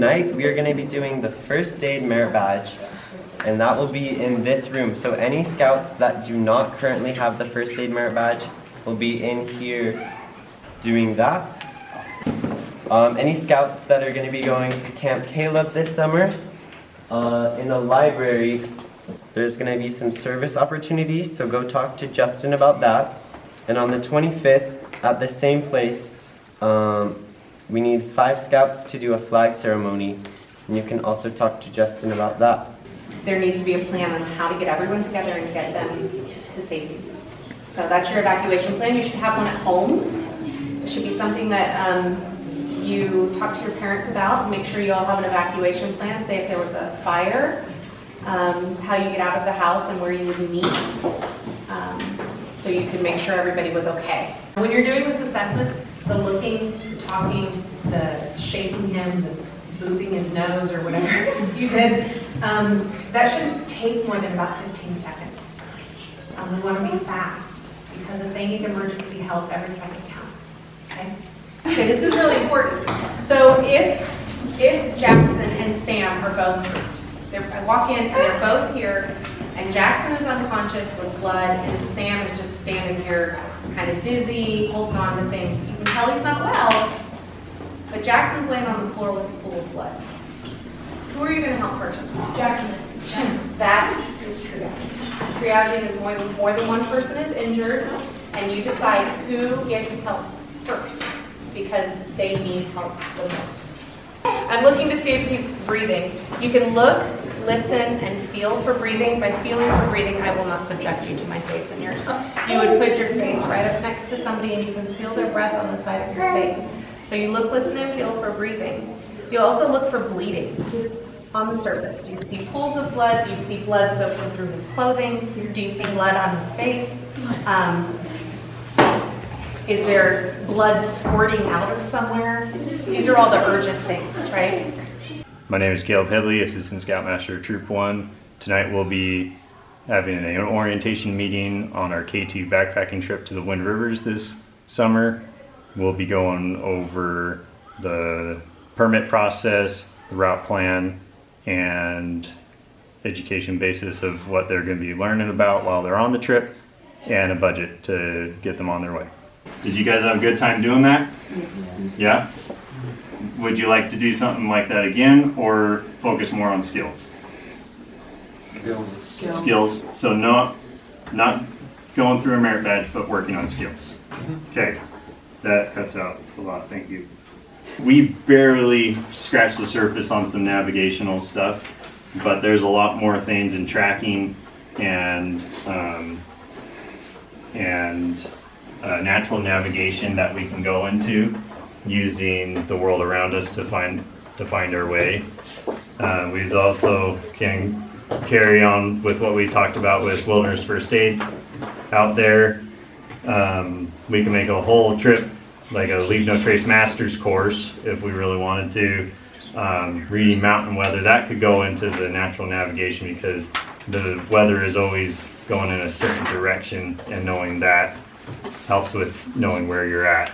tonight we are going to be doing the first aid merit badge, and that will be in this room. So any scouts that do not currently have the first aid merit badge will be in here doing that. Any scouts that are going to be going to Camp Caleb this summer, in the library there's going to be some service opportunities, so go talk to Justin about that. And on the 25th at the same place, we need 5 scouts to do a flag ceremony, and you can also talk to Justin about that. There needs to be a plan on how to get everyone together and get them to safety. So that's your evacuation plan. You should have one at home. It should be something that you talk to your parents about. Make sure you all have an evacuation plan. Say if there was a fire, how you get out of the house and where you would meet, so you can make sure everybody was okay. When you're doing this assessment, the looking, the talking, the shaking him, the moving his nose or whatever you did, that shouldn't take more than about 15 seconds. We want to be fast because if they need emergency help, every second counts. Okay, this is really important. So if Jackson and Sam are both hurt, I walk in and they're both here, and Jackson is unconscious with blood, and Sam is just standing here kind of dizzy, holding on to things. You can tell he's not well, but Jackson's laying on the floor with a pool of blood. Who are you going to help first? Jackson. That is triaging. Triaging is more than one person is injured, and you decide who gets help first because they need help the most. I'm looking to see if he's breathing. You can look, listen, and feel for breathing. By feeling for breathing, I will not subject you to my face and yours. You would put your face right up next to somebody and you can feel their breath on the side of your face. So you look, listen, and feel for breathing. You also look for bleeding on the surface. Do you see pools of blood? Do you see blood soaking through his clothing? Do you see blood on his face? Is there blood squirting out of somewhere? These are all the urgent things, right? My name is Caleb Headley, Assistant Scoutmaster, Troop 1. Tonight we'll be having an orientation meeting on our K2 backpacking trip to the Wind Rivers this summer. We'll be going over the permit process, the route plan, and education basis of what they're going to be learning about while they're on the trip, and a budget to get them on their way. Did you guys have a good time doing that? Yeah? Would you like to do something like that again, or focus more on skills? Skills. So not going through a merit badge, but working on skills. Okay, that cuts out a lot, thank you. We barely scratched the surface on some navigational stuff, but there's a lot more things in tracking and natural navigation that we can go into using the world around us to find our way. We also can carry on with what we talked about with wilderness first aid out there. We can make a whole trip like a Leave No Trace Masters course if we really wanted to. Reading mountain weather, that could go into the natural navigation because the weather is always going in a certain direction, and knowing that helps with knowing where you're at.